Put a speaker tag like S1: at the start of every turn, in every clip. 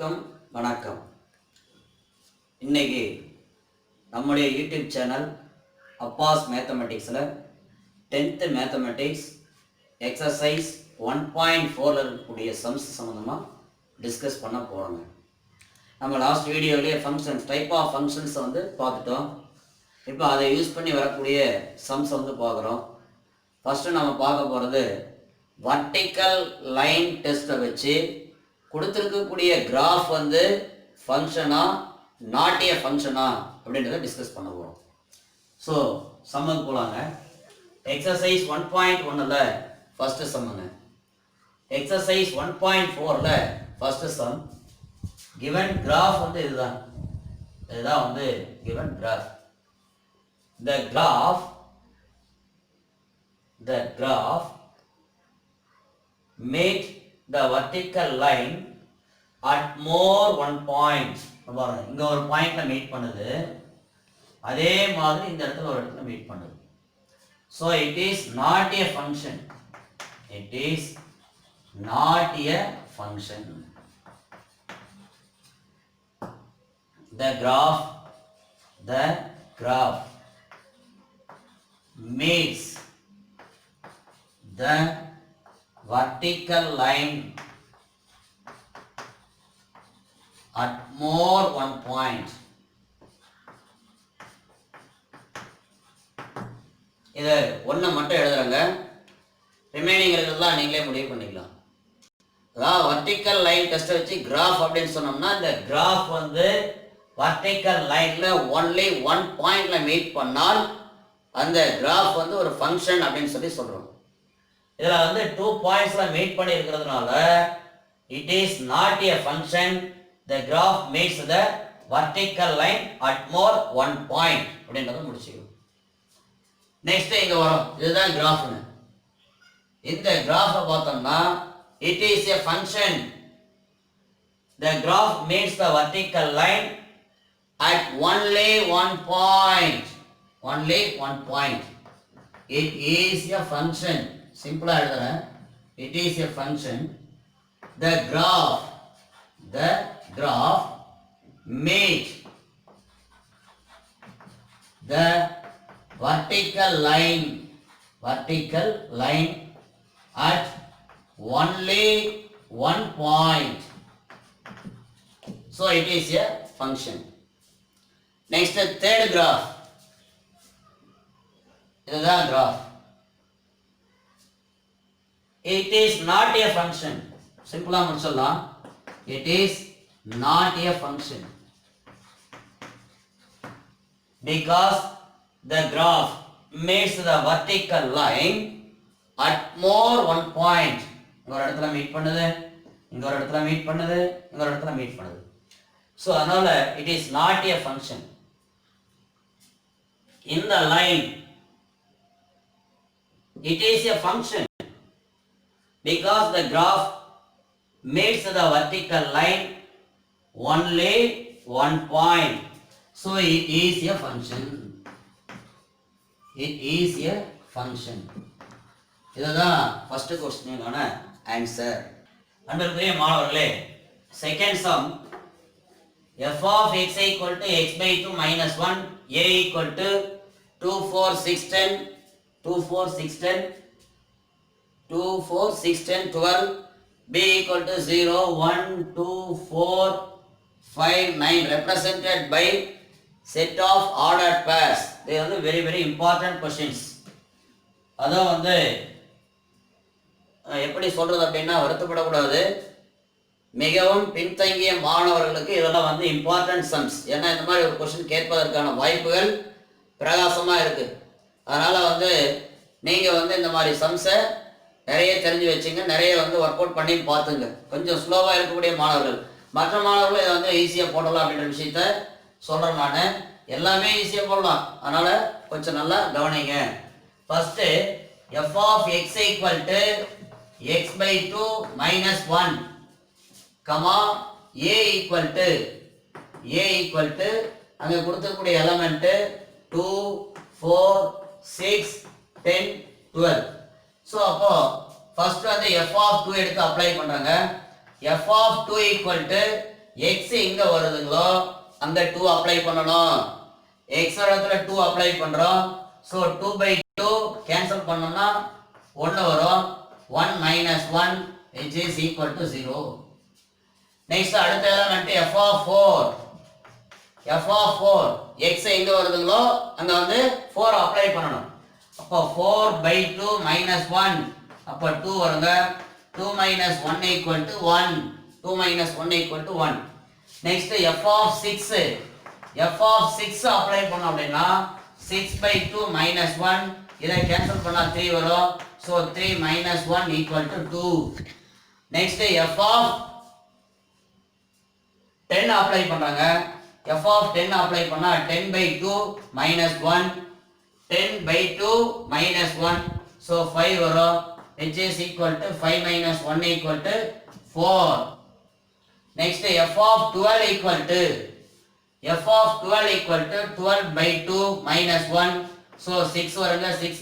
S1: அனைவருக்கும் வணக்கம். இன்னைக்கு நம்முடைய யூடியூப் சேனல் அப்பாஸ் மேத்தமெட்டிக்ஸில் 10th மேத்தமெட்டிக்ஸ் எக்ஸசைஸ் 1.4 இருக்கக்கூடிய சம்ஸ் சம்மந்தமாக டிஸ்கஸ் பண்ண போகிறோங்க. நம்ம லாஸ்ட் வீடியோவிலே ஃபங்க்ஷன்ஸ் டைப் ஆஃப் ஃபங்க்ஷன்ஸை பார்த்துட்டோம். இப்போ அதை யூஸ் பண்ணி வரக்கூடிய சம்ஸ் பார்க்குறோம். ஃபஸ்ட்டு நம்ம பார்க்க போகிறது வர்டிக்கல் லைன் டெஸ்ட்டை வச்சு கொடுத்துருக்கக்கூடிய கிராஃப் ஃபங்க்ஷனா நாட்டிய ஃபங்க்ஷனா அப்படின்றத டிஸ்கஸ் பண்ண போகிறோம். ஸோ சம்முக்கு போகலாங்க. எக்ஸசைஸ் 1.1ல் ஃபஸ்ட்டு சம்முங்க. எக்ஸசைஸ் 1.4ல் ஃபஸ்ட்டு சம். கிவன் கிராஃப் இதுதான் given graph. The graph made the vertical line at more one point. இங்க ஒரு பாயிண்ட்ல மீட் பண்ணுது, அதே மாதிரி இந்த இடத்துல ஒரு இடத்துல மீட் பண்ணுது. So it is not a function. It is not a function. The graph meets the vertical line at more one point. இதை ஒன்றை மட்டும் எழுதுறாங்க, ரிமைனிங் எழுதுறதுலாம் நீங்களே முடிவு பண்ணிக்கலாம். அதாவது வர்டிக்கல் லைன் டெஸ்ட்டை வச்சு கிராஃப் அப்படின்னு சொன்னோம்னா இந்த கிராஃப் வர்டிக்கல் லைன்ல ஒன்லி ஒன் பாயிண்ட்ல மீட் பண்ணால் அந்த கிராஃப் ஒரு ஃபங்க்ஷன் அப்படின்னு சொல்றோம். இதுல 2 பாயிண்ட்ஸ்ல மீட் பண்ணி இருக்கிறதுனால it is not a function. The graph meets the vertical line at more one point அப்படின்றத முடிச்சுக்கணும். நெக்ஸ்ட் இங்க வரும், இதுதான் கிராஃப்னு. இந்த கிராஃபை பார்த்தோம்னா it is a function. The graph meets the vertical line at only one point. Only one point. It is a function. Simple எழுதுறேன். It is a function. The graph meets the vertical line at only one point. So it is a function. Next, third graph. இதுதான் graph. It is not a function. சிம்பிளா முடிச்சிடலாம். It is not a function because the graph meets the vertical line at more one point. இங்க ஒரு இடத்துல meet பண்ணுது, இங்க ஒரு இடத்துல மீட் பண்ணுது, இங்க ஒரு இடத்துல மீட் பண்ணுது. So அதனால it is not a function. In the line it is a function because the graph meets the vertical line only one point. So it is a function. It is a function. இதுதான் first क्वेश्चनக்கான answer. அன்பிற்குரிய மாணவர்களே, second sum f of x equal to x by 2 minus 1, a equal to 2 4 6 10 2 4 6 10 2 4 6 10 12, b equal to 0 1 2 4 5 9 represented by set of ordered pairs. They are very very important questions. அதான் எப்படி சொல்றது அப்படின்னா வருத்தப்படக்கூடாது. மிகவும் பின்தங்கிய மாணவர்களுக்கு இதெல்லாம் இம்பார்ட்டன்ட் சம்ஸ். ஏன்னா இந்த மாதிரி ஒரு கொஸ்டின் கேட்பதற்கான வாய்ப்புகள் பிரகாசமா இருக்கு. அதனால நீங்க இந்த மாதிரி சம்ஸை நிறைய தெரிஞ்சு வச்சுங்க, நிறைய ஒர்க் அவுட் பண்ணி பார்த்துங்க. கொஞ்சம் ஸ்லோவாக இருக்கக்கூடிய மாணவர்கள், மற்ற மாணவர்கள் இதை ஈஸியாக போடலாம் அப்படின்ற விஷயத்த சொல்கிறேன். நான் எல்லாமே ஈஸியாக போடலாம், அதனால் கொஞ்சம் நல்லா கவனிங்க. First f of x equal to x by 2 minus 1, comma a equal to அங்கே கொடுத்துருக்கூடிய எலமெண்ட்டு 2 4 6 10 12. ஸோ அப்போ ஃபர்ஸ்ட் f of 2 எடுத்து அப்ளை பண்ணுறாங்க. f of 2 equal to X எங்க வருதுங்களோ அங்க 2 அப்ளை பண்ணணும். எக்ஸ் இடத்துல 2 அப்ளை பண்றோம். ஸோ 2/2 கேன்சல் பண்ணோம்னா 1 வரும். 1 - 1 which is equal to 0. Next அடுத்த element f of 4. f of 4 x எங்க வருதுங்களோ அங்க வந்து 4 அப்ளை பண்ணணும். அப்போ 4/2 - 1 அப்போ 2 வருங்க. 2 - 1 = 1. 2 - 1 = 1. Next f of 6. f of 6 apply பண்ணோம் அப்படின்னா 6/2 - 1 இதை கேன்சல் பண்ணா 3 வரும். So 3 - 1 = 2. Next f of 10 apply பண்றாங்க. f of 10 அப்ளை பண்ணா 10/2 - 1 10/2 - 1 ஸோ 5 வரும். which is equal to 5 - 1 = 4. next f of 12 equal to 12/2 - 1 so 6 வருங்க. 6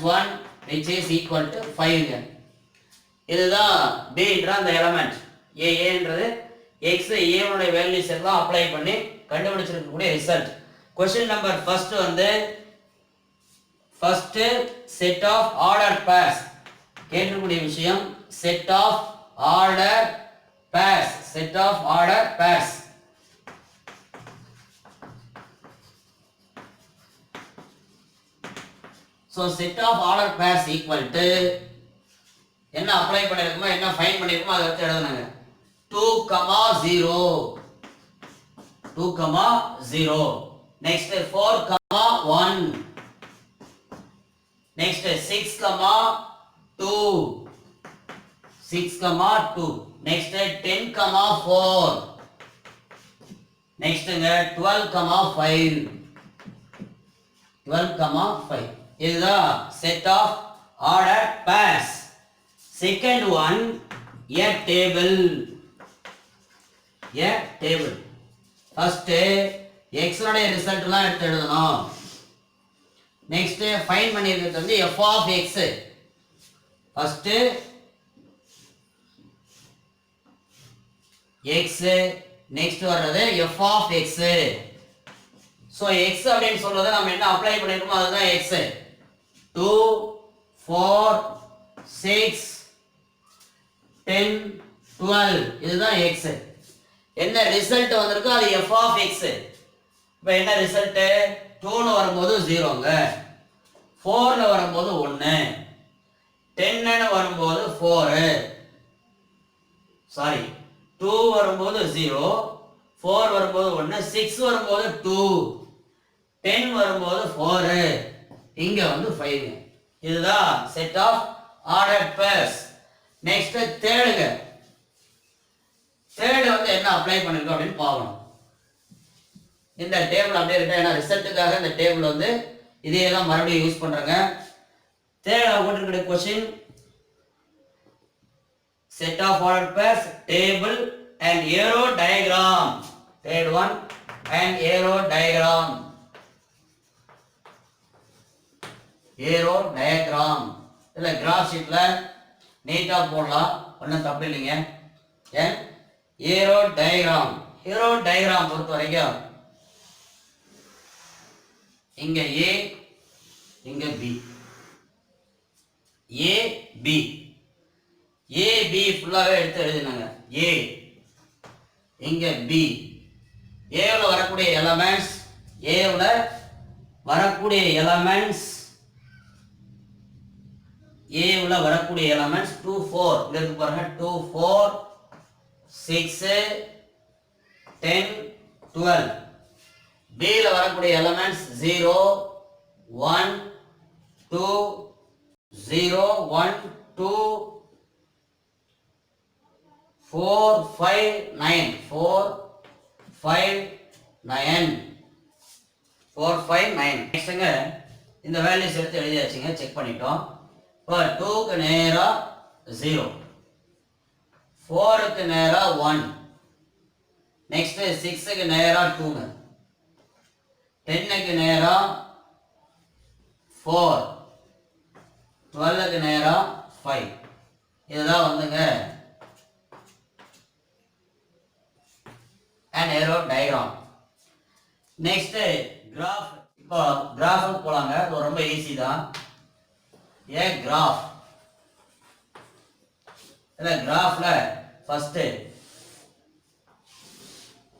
S1: - 1 which is equal to 5. இதுதான் b என்ற அந்த எலிமெண்ட். a என்றது x a உடைய வேல்யூஸ் எல்லாம் அப்ளை பண்ணி கண்டுபிடிச்சிருக்கக்கூடிய ரிசல்ட். क्वेश्चन நம்பர் ஃபர்ஸ்ட் வந்து first set of order pairs கேட்கக்கூடிய விஷயம் set of order pairs. Set of order pairs so set of order pairs equal to என்ன அப்ளை பண்ணிருக்கோமோ என்ன ஃபைண்ட் பண்ணிருக்கோமோ அதை வச்சு எழுதுனாங்க. 2, 0 2, 0 next 4, 1 next 6, 2 6, 2 next 10, 4 next 12, 5 இதுதான் set of order pairs. Second one a table. First x உடைய result எல்லாம் எடுத்து எழுதணும். நெக்ஸ்ட் ஃபைண்ட் பண்ணிருக்கிறது வந்து f of x. First x next வர்றது f of x. So x அப்படினு சொல்றத நாம என்ன அப்ளை பண்ணிருக்கோமோ அதுதான் x. 2, 4, 6, 10, 12 இதுதான் x. என்ன ரிசல்ட் வந்திருக்கோ அது f of x. இப்போ என்ன ரிசல்ட் 2 னு வரும்போது 0ங்க, 4 னு வரும்போது 1, 10 னு வரும்போது 4 சாரி 2 வரும்போது 0, 4 வரும்போது 1, 6 வரும்போது 2, 10 வரும்போது 4, இங்க வந்து 5. இதுதான் set of order pairs. Next தேர்டுங்க. தேர்ட் வந்து என்ன அப்ளை பண்ணிருக்கோம் அப்படின்னு பார்க்கணும். இந்த டேபிள் அப்படியே இருக்கு. ஏன்னா ரிசல்ட்டுக்காக இந்த டேபிள் வந்து இதே தான் மறுபடியும் யூஸ் பண்றாங்க. தேர்ட் போட்டிருக்கிற question set of order pairs table and arrow diagram. Third one and arrow diagram. Arrow diagram இல்ல கிராஃப் ஷீட்ல நீட்டா போடலாம், ஒன்றும் தப்பு இல்லைங்க. ஏன் ஏரோ டயகிராம். ஏரோ டயகிராம் பொறுத்த வரைக்கும் இங்க ஏ இங்க பி, ஏ பி, ஏ பி ஃபுல்லாவே எடுத்து எழுதினாங்க. ஏ இங்க பி, ஏல வரக்கூடிய எலமெண்ட்ஸ், ஏல வரக்கூடிய எலமெண்ட்ஸ், A உள்ள வரக்கூடிய எலிமெண்ட்ஸ் 2, 4 இங்க இருக்கு பாருங்க. 2, 4, 6, 10, 12. B ல வரக்கூடிய எலிமெண்ட்ஸ் 0, 1, 2, 0, 1, 2, 4, 5, 9, 4, 5, 9, 4, 5, 9. நெக்ஸ்ட்ங்க இந்த வேல்யூஸ் எடுத்து எழுதியாச்சுங்க, செக் பண்ணிட்டோம். இப்போ 2 க்கு நேரா 0, 4 க்கு நேரா 1, நெக்ஸ்ட் 6 க்கு நேரா 2, 10 க்கு நேரா 4, 12 க்கு நேரா 5. இதுதான் வந்துங்க an arrow diagram. Next graph. இப்போ கிராஃபுக்கு போலாங்க. அது ரொம்ப ஈஸி தான். a graph. இந்த கிராஃப்ல ஃபர்ஸ்ட்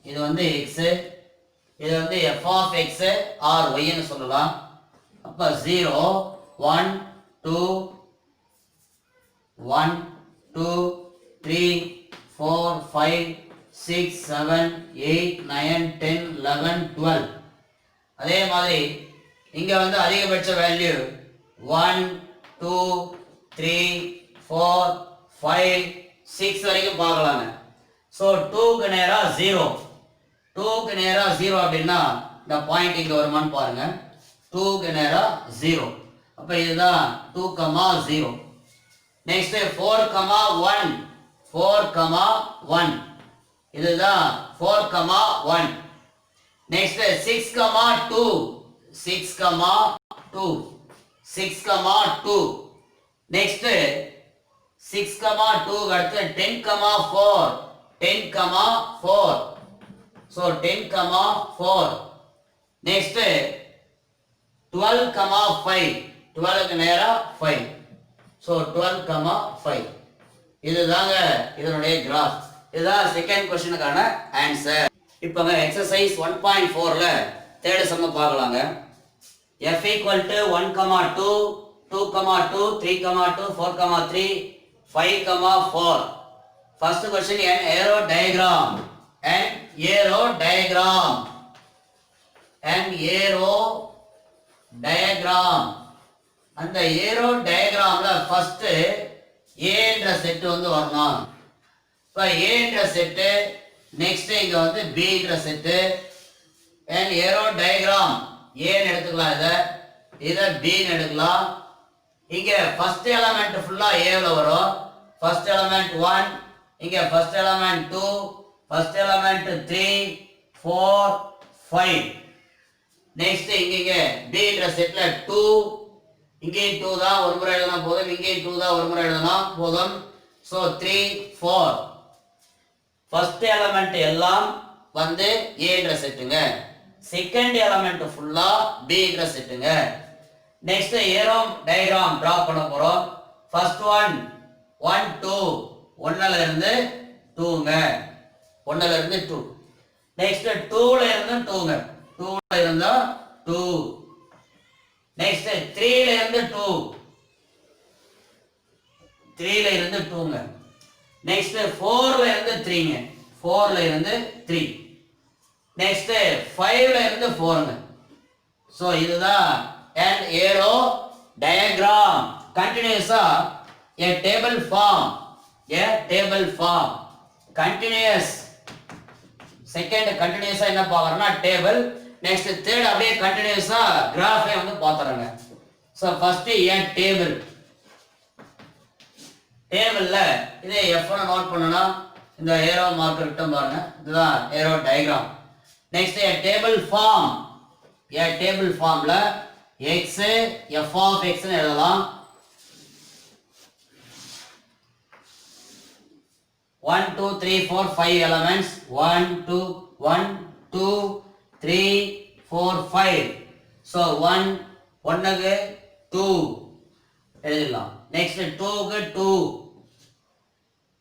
S1: இது வந்து x, இது வந்து f of x or y ன்னு சொல்லலாம். அப்ப 0 1 2 1 2 3 4 5 6 7 8 9 10 11 12. அதே மாதிரி இங்க வந்து அதிகபட்ச வேல்யூ 1 2 3 4 5 6 வரைக்கும் பார்க்கலாங்க. ஸோ 2க்கு நேரா 0, 2க்கு நேரா 0 அப்படின்னா இந்த பாயிண்ட் இங்க வருமான்னு பாருங்க. 2க்கு நேரா 0. அப்ப இதுதான் 2, 0. நெக்ஸ்ட் 4, 1, 4, 1. இதுதான் 4, 1. நெக்ஸ்ட் 6, 2, 6, 2, 6, 2. நெக்ஸ்ட் 6, 2 அடுத்து 10, 4, 10, 4. So 10, 4. Next 12, 5. 12க்கு நேரா 5. So 12, 5. இதுதாங்க இதனுடைய கிராஃப். இதுதான் செகண்ட் क्वेश्चनக்கான ஆன்சர். இப்போங்க எக்சர்சைஸ் 1.4ல தேர்ட் சம் பார்க்கலாங்க. f equal to 1, 2, 2, 2, 3, 2, 4, 3, 5, 4. First question, an arrow diagram. An arrow diagram. An arrow diagram. அந்த ஏரோ டயக்ராம்ல ஃபர்ஸ்ட் A என்ற செட் வந்து வரணும். இப்போ A என்ற செட், நெக்ஸ்ட் இங்க வந்து B என்ற set. an arrow diagram A ன்னு எடுத்துக்கலாம், இதை B ன்னு எடுக்கலாம். இங்க ஃபர்ஸ்ட் எலிமெண்ட் ஃபுல்லா A ல வரும். ஃபர்ஸ்ட் எலிமெண்ட் 1, இங்க first element 2, first element 3 4 5. Next இங்க B என்ற செட்ல 2, இங்கே 2 தான் ஒரு முறை எழுதினா போதும், இங்கே 2 தான் ஒரு முறை எழுதினா போதும். சோ 3 4. ஃபர்ஸ்ட் எலிமெண்ட் எல்லாம் வந்து A என்ற செட்டுங்க. செகண்ட் எலிமெண்ட் ஃபுல்லா B என்ற செட்டுங்க. நெக்ஸ்ட் ஏரோ டயகிராம் டிரா பண்ண போறோம். ஃபர்ஸ்ட் ஒன் 1 2, 1ல இருந்து 2ங்க, 1ல இருந்து 2. நெக்ஸ்ட் 2ல இருந்து 2ங்க, 2ல இருந்தா 2. நெக்ஸ்ட் 3ல இருந்து 2, 3ல இருந்து 2ங்க. நெக்ஸ்ட் 4ல இருந்து 3ங்க, 4ல இருந்து 3. நெக்ஸ்ட் 5ல இருந்து 4ங்க. சோ இதுதான் an arrow diagram. கண்டினியூஸா a table form, a table form. continuous. Second கண்டினியூஸா என்ன பார்க்கறோம்னா டேபிள். நெக்ஸ்ட் தேர்ட் அப்படியே கண்டினியூஸா கிராஃபே வந்து பாத்துறாங்க. So first a table. டேபிள்ல இதை F1 நோட் பண்ணனும். இந்த ஏரோ மார்க்கர் கிட்ட பாருங்க, இதுதான் arrow diagram. Next a table form. a table ஃபார்ம்ல x f of x ன்னு எழுதலாம். 1 2 3 4 5 elements. 1 2 1 2 3 4 5. so 1 1க்கு 2 எழுதலாம். நெக்ஸ்ட் 2க்கு 2,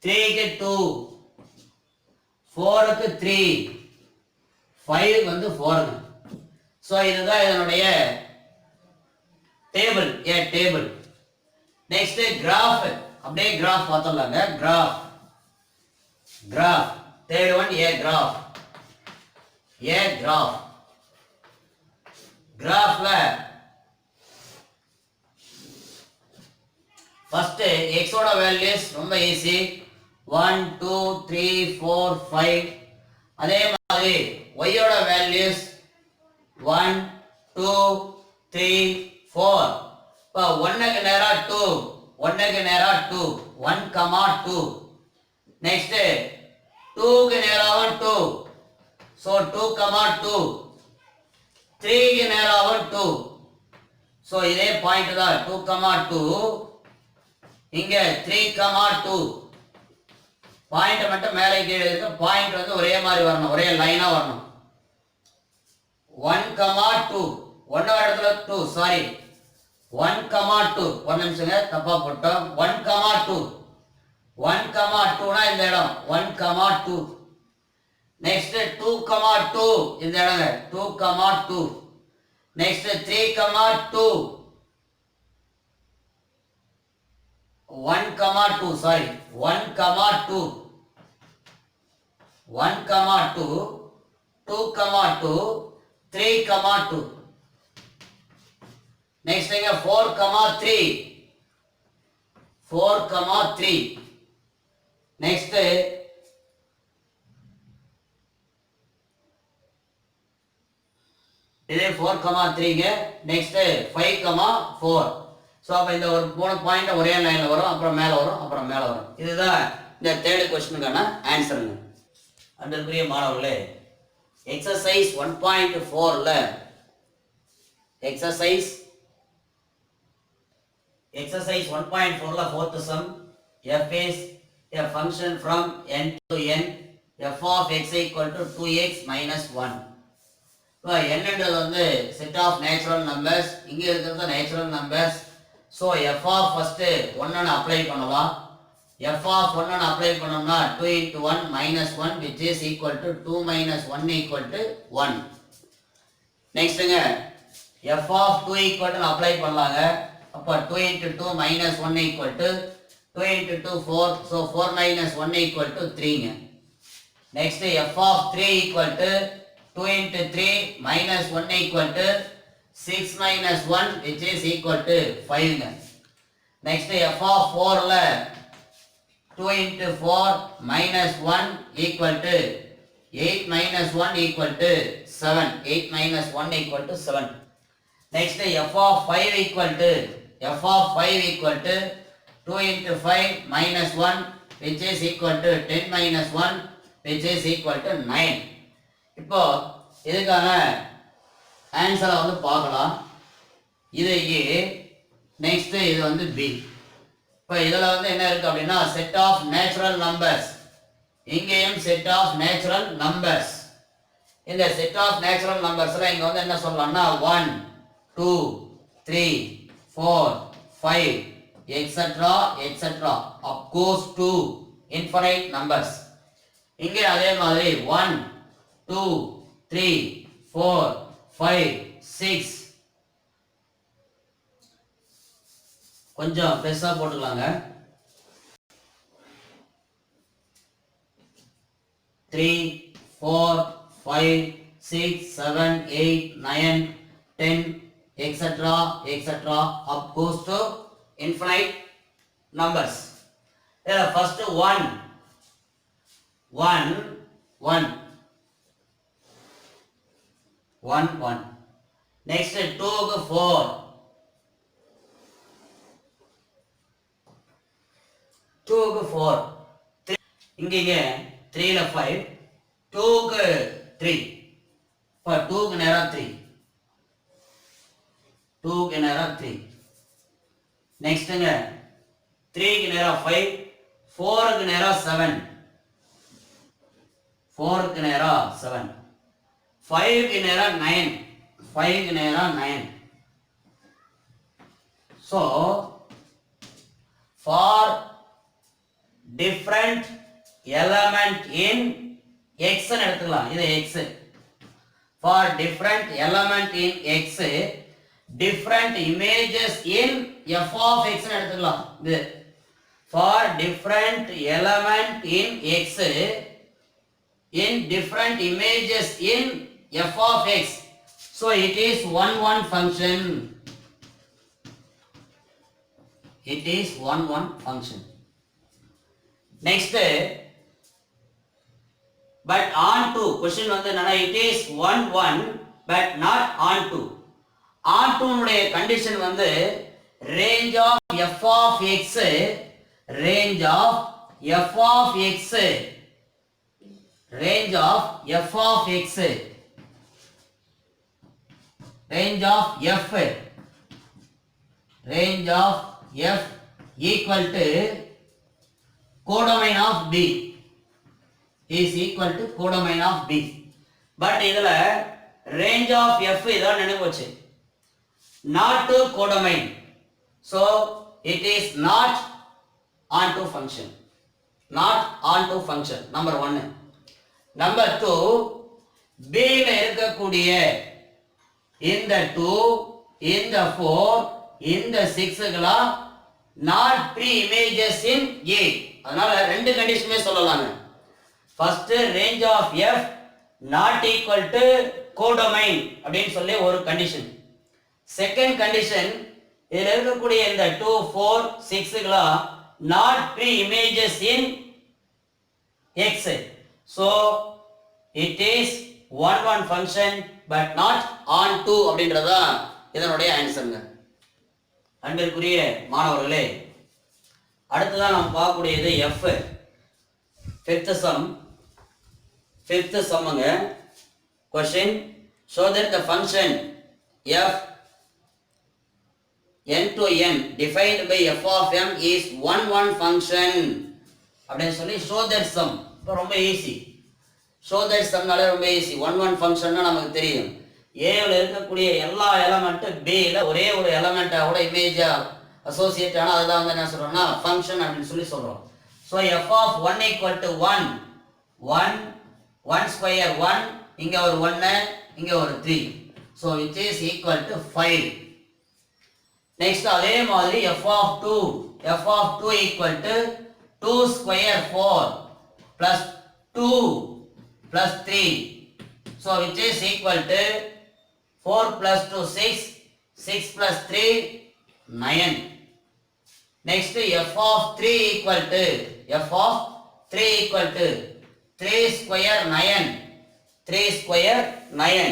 S1: 3க்கு 2, 4க்கு 3, 5 வந்து 4ங்க. சோ இதுதான் இதனுடைய table, a table. Next graph. அப்படியே கிராஃப் பார்த்தலாங்க. Graph, graph. Third one a graph. a graph. கிராஃப்ல ஃபர்ஸ்ட் x ஓட வேல்யூஸ் ரொம்ப ஈஸி. 1 2 3 4 5. அதே மாதிரி y ஓட வேல்யூஸ் 1 2 3 4. இப்போ 1க்கு நேரா 2, 1க்கு நேரா 2, 1, 2. நெக்ஸ்ட் 2க்கு நேராவும் 2, so 2, 2. 3க்கு நேராவும் 2, so இதே பாயிண்ட் தான் 2, 2. இங்க 3, 2. பாயிண்ட் மட்டும் மேலே கீழே இருக்கு. பாயிண்ட் வந்து ஒரே மாதிரி வரணும், ஒரே லைனா வரணும். 1,2 ஒன்னோட இடத்துல 2 சாரி 1,2 ஒரு நிமிஷங்க தப்பா போட்டோம். 1,2 1,2னா இந்த இடம் 1,2. நெக்ஸ்ட் 2,2 இந்த இடங்க 2,2. Next 3,2 1,2 sorry 1,2 1,2 2,2 3,2. நெக்ஸ்ட் இங்க 4,3 4,3. நெக்ஸ்ட் இது 4,3ங்க. நெக்ஸ்ட் 5,4. ஸோ அப்போ இந்த ஒரு 3 பாயிண்ட் ஒரே லைனில் வரும், அப்புறம் மேலே வரும், அப்புறம் மேலே வரும். இதுதான் இந்த தேர்ட் கொஸ்டினுக்கான ஆன்சருங்க. அன்பிற்குரிய மாணவர்களே, எக்ஸசைஸ் 1.4ல எக்ஸசைஸ் 1.4ல fourth sum, f is a function from n to n, f of x equal to 2x minus 1. இப்போ என்னன்றது வந்து செட் ஆஃப் நேச்சுரல் நம்பர்ஸ், இங்கே இருக்கிறது natural numbers. So F of first 1 apply பண்ணலாம். எஃப் ஆஃப் 1 அப்ளை பண்ணோம்னா 2 into 1 minus 1 which is equal to 2 minus 1 equal to 1. நெக்ஸ்ட்டுங்க f of 2 equal to apply பண்ணலாங்க. அப்போ 2 into 2 minus 1 equal to 2 into 2 4. So 4 minus 1 equal to 3ங்க. Next f of 3 equal to 2 into 3 minus 1 equal to 6 minus 1 which is equal to 5ங்க. Next f of 4ல 2 into 4 minus 1 equal to 8 minus 1 equal to 7. 8 minus 1 equal to 7. Next f of 5 equal to 2 into 5 minus 1 which is equal to 10 minus 1 which is equal to 9. இப்போ இதுக்கான ஆன்சரை வந்து பார்க்கலாம். இது ஏ, next இது வந்து பி. இப்போ இதில் வந்து என்ன இருக்கு அப்படின்னா செட் ஆஃப் நேச்சுரல் நம்பர்ஸ், இங்கேயும் செட் ஆஃப் நேச்சுரல் நம்பர்ஸ். இந்த செட் ஆஃப் நேச்சுரல் நம்பர்ஸ்ல இங்க வந்து என்ன சொல்லலாம்னா 1 2 3 4 5 etcetera etcetera up goes to infinite numbers. இங்கே அதே மாதிரி 1 2 3 4 5 6 கொஞ்சம் பெருசா போட்டுக்கலாங்க. 3 4 5 6 7 8 9 10 etc etc up goes to infinite numbers. There first 1 1 1 1 1. Next 2 4 2 4 3. இங்க 3 ல 5 2 க்கு 3. இப்போ 2 க்கு நேரா 3 2 க்கு நேரா 3. நெக்ஸ்ட்ங்க 3 க்கு நேரா 5 4 க்கு நேரா 7 4 க்கு நேரா 7 5 க்கு நேரா 9 5 க்கு நேரா 9. So for different element in x ன்னு எடுத்துக்கலாம். இது x. For different element in x, different images in f of x ன்னு எடுத்துக்கலாம். இது for different element in x, in different images in f of x. So it is 1 1 function. It is 1 1 function. Next, but on to question வந்து என்னன்னா it is 1 1 but not on to. On to உடைய condition வந்து range of f of x, range of f of x, range of f of x, range of f, range of f equal to codomain of b. is equal to codomain of B. But இதுல range of F இதான் நினைவு வச்சு not to codomain, so it is not onto function, not onto function. number 1. number 2, B ல இருக்கக்கூடிய இந்த 2 இந்த 4 இந்த 6களா not pre images in A. அதனால ரெண்டு கண்டிஷனுமே சொல்லலாங்க. first range of F not equal to codomain அப்படினு சொல்லி ஒரு கண்டிஷன். செகண்ட் கண்டிஷன் இதுல இருக்கக்கூடிய இந்த 2 4 6களா not pre images in X, so it is 1 1 function but not on 2 அப்படின்றதா இதனுடைய ஆன்சர்ங்க. அன்பிற்குரிய மாணவர்களே, அடுத்ததான் நாம் பார்க்கக்கூடியது F, fifth sumங்க. question, show that the function f n to n defined by f of m is 1 1 function அப்படின்னு சொல்லி show that sum. இப்போ ரொம்ப ஈஸி, show that sum நாலே ரொம்ப ஈஸி. 1 1 ஃபங்க்ஷன்னா நமக்கு தெரியும். A ல இருக்கக்கூடிய எல்லா எலிமெண்ட் B ல ஒரே ஒரு எலிமெண்டாவோட இமேஜா அசோசியேட் ஆனா அதுதான் வந்து என்ன சொல்றோம்னா ஃபங்க்ஷன் அப்படின்னு சொல்லி சொல்றோம். So f of 1 equal to 1 1 1 square 1, இங்க ஒரு 1 இங்க ஒரு 3, so which is equal to 5. next அதே மாதிரி f of 2 equal to 2 square 4 plus 2 plus 3, so which is equal to 4 plus 2 6, 6 plus 3 9. next f of 3 equal to 3 square 9, 3 square 9.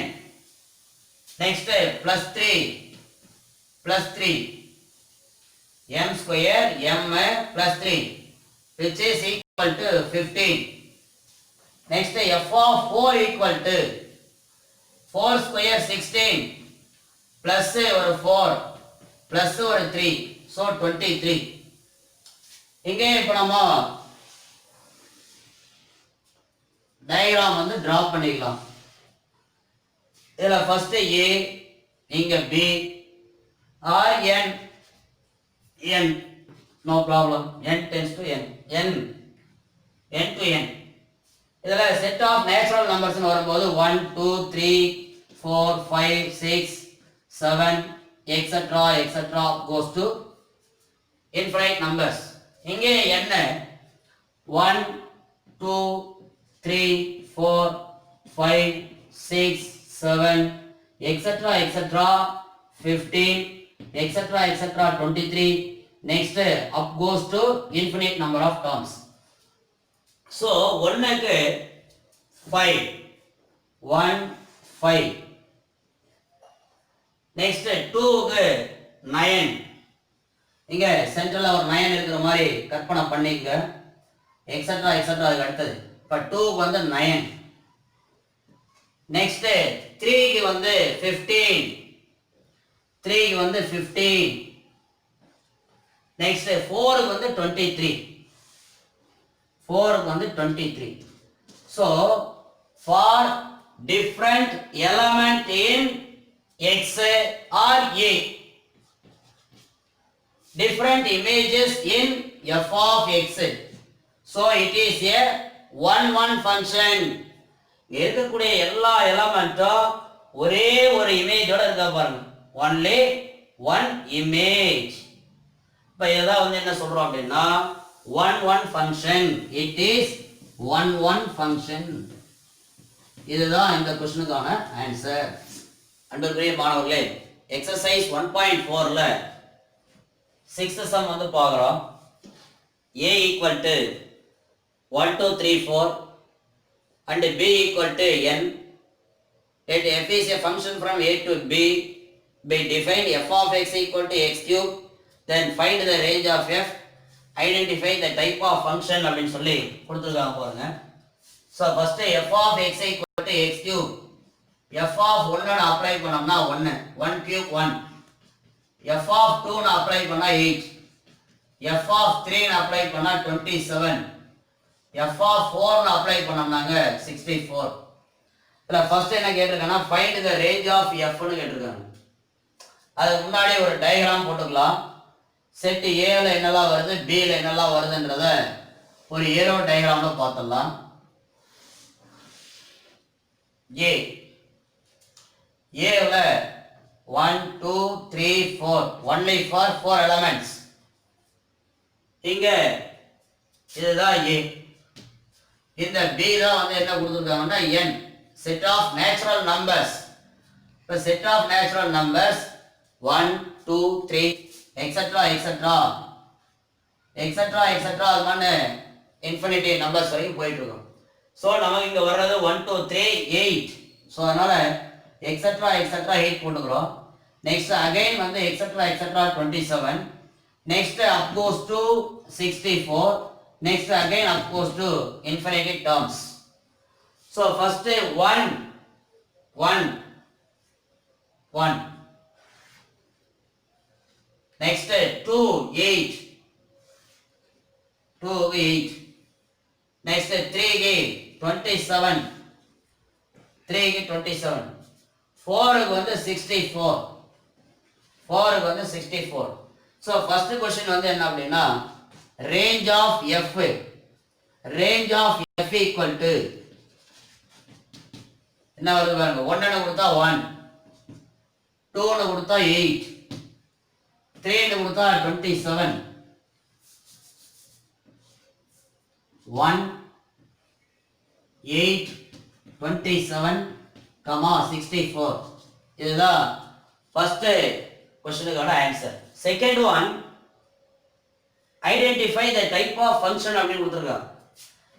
S1: next plus 3 m square m plus 3, which is equal to 15. next f of 4 equal to 4 square 16 plus ஒரு 4 plus ஒரு 3, so 23. இங்கே இப்போ நம்ம diagram வந்து draw பண்ணிக்கலாம். இதுல first A, இங்க B or n, no problem, n tends to n to n. இதுல செட் ஆஃப் நேச்சுரல் நம்பர்ஸ் வரும்போது 1 2 3 4 5 6 7 etc goes to infinite numbers. இங்கே என்ன 1 2 3 4 5 6 7 etc 15 etc 23. next up goes to infinite number of terms. so 1 க்கு 5 1 5, next 2 க்கு 9, இங்க சென்டர்ல ஒரு 9 இருக்கிற மாதிரி கற்பனை பண்ணிக்கங்க etc அதுக்கு அடுத்தது. இப்ப 2 க்கு வந்து 9, next 3 க்கு வந்து 15, 3 க்கு வந்து 15, next 4 க்கு வந்து 23, 4 க்கு வந்து 23. so for different element in X or A, different images in f of X, so it is a 1 1 function. இருக்கக்கூடிய எல்லா எலிமெண்ட்டும் ஒரே ஒரு இமேஜோட இருக்கா பாருங்க, only one image. இப்போ இதான் வந்து என்ன சொல்றோம் அப்படின்னா 1 1 function, it is 1 1 function. இதுதான் இந்த क्वेश्चनக்கான ஆன்சர். அன்புக்குரிய மாணவர்களே, எக்சர்சைஸ் 1.4ல 6th சம் வந்து பார்க்குறோம். A equal to 1 2 3 4 and B equal to n. Let f is a function from A to B. By define f of x equal to x cube, then find the range of f, identify the type of function அப்படின்னு சொல்லி கொடுத்துருக்காங்க பாருங்க. So first f of x equal to x cube, f of 1 apply பண்ணோம்னா 1 1 cube 1, f of 2 apply பண்ணா 8, f of 3 apply பண்ணா 27, f of 4 apply பண்ணோம்னாங்க 64. இல்ல first என்ன கேட்டிருக்காங்கன்னா find the range of f னு கேட்டிருக்காங்க. அதுக்கு முன்னாடி ஒரு டயகிராம் போட்டுக்கலாம். செட் A ல என்னெல்லாம் வருது, B ல என்னெல்லாம் வருதுன்றத ஒரு ஏரோ டயகிராம்ல பார்த்தலாம். A ல 1 2 3 4 only for 4 elements. இங்க இதுதான் A. இந்த B தான் வந்து என்ன கொடுத்திருக்காங்கன்னா n set of natural numbers. இப்ப set of natural numbers 1 2 3 etc etc etc etc அது மாதிரி infinity numbers வரைக்கும் போயிட்டு இருக்கும். சோ நமக்கு இங்க வர்றது 1 2 3 8. சோ அதனால etc etc 8 போட்டுக்கிறோம். நெக்ஸ்ட் அகைன் வந்து etc etc 27. next up goes to 64. next again up goes to infinity terms. So first 1 1 1, next 2 8 2 8, next 3 27 3 27, 4 வந்து 64 4 வந்து 64. So first question வந்து என்ன அப்படின்னா range of f equal to என்ன வருது பாருங்க. 1 னு கொடுத்தா 1, 2 னு கொடுத்தா 8, 3 னு கொடுத்தா 27, 1 8 27, 64. இதுதான் first questionக்கான answer. Second one identify the type of function அப்படின்னு கொடுத்துருக்காங்க.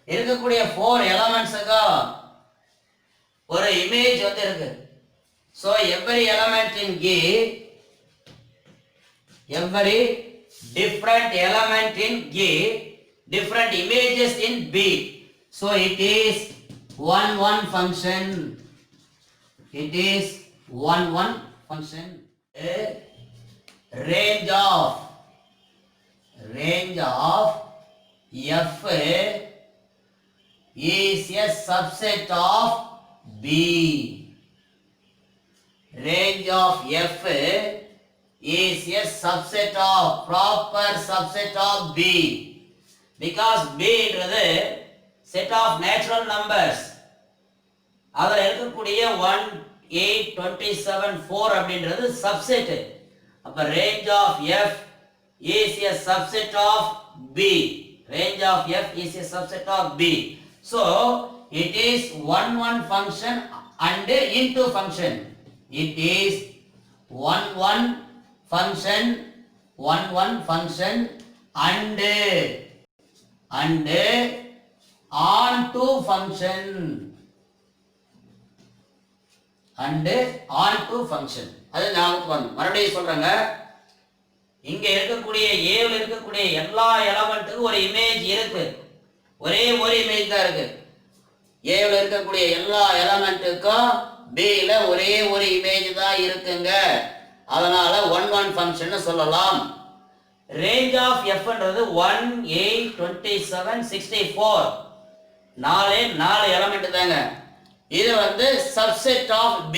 S1: இருக்கக்கூடிய 4 எலமெண்ட்ஸுக்கு ஒரு இமேஜ் வந்து இருக்கு. So every element in G, every different element in G, different images in B. So it is 1 1 function. It is 1 1 function. A range of f is a subset of B. Range of f is a subset of proper subset of B, because B is set of natural numbers. அதுல இருக்கக்கூடிய 1 8 27 4 அப்படின்றது subset. அப்ப range of f is a subset of B. Range of f is a subset of B. So it is 1 1 function and into function. It is 1 1 function, 1 1 function and onto function. and onto function. அது ஞாபகம் வந்து மறுபடியும் சொல்றாங்க. இங்க இருக்கக்கூடிய ஏல இருக்கக்கூடிய எல்லா எலமெண்ட்டுக்கும் ஒரு இமேஜ் இருக்கு. ஒரே ஒரு இமேஜ் தான் இருக்கு. ஏல இருக்கக்கூடிய எல்லா எலமெண்ட்டுக்கும் B ல ஒரே ஒரு இமேஜ் தான் இருக்குங்க. அதனால 1 1 ஃபங்க்ஷன் சொல்லலாம். Range of fன்றது 1 8 27 64. 4 எலமெண்ட் தாங்க. இது வந்து subset of B.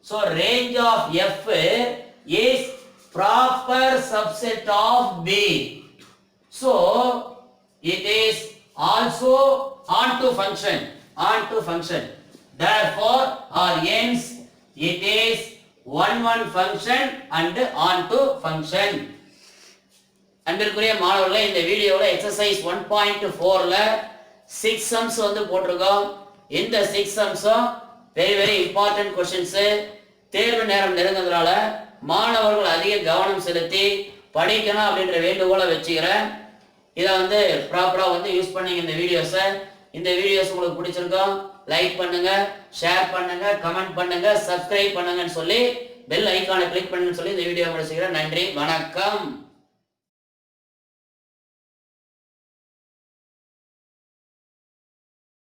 S1: So range of f is proper subset of B. So it is also onto function. Therefore or hence it is 1 1 function and onto function. அன்பிற்குரிய மாணவர்களே, இந்த வீடியோல exercise 1.4ல 6 sums வந்து போட்டிருக்கோம். இந்த 6 sumsம் very important questions. தேர்வு நேரம் நெருங்குறதுனால மாணவர்கள் அதிக கவனம் செலுத்தி படிக்கணும் அப்படின்ற வேண்டுகோளை வச்சுக்கிறேன். இதை வந்து ப்ராப்பரா வந்து யூஸ் பண்ணீங்க இந்த வீடியோஸை. இந்த வீடியோஸ் உங்களுக்கு பிடிச்சிருக்கோம், லைக் பண்ணுங்க, ஷேர் பண்ணுங்க, கமெண்ட் பண்ணுங்க, சப்ஸ்கிரைப் பண்ணுங்கன்னு சொல்லி பெல் ஐகானை கிளிக் பண்ணுங்கன்னு சொல்லி இந்த வீடியோ முடிச்சுக்கிறேன். நன்றி, வணக்கம்.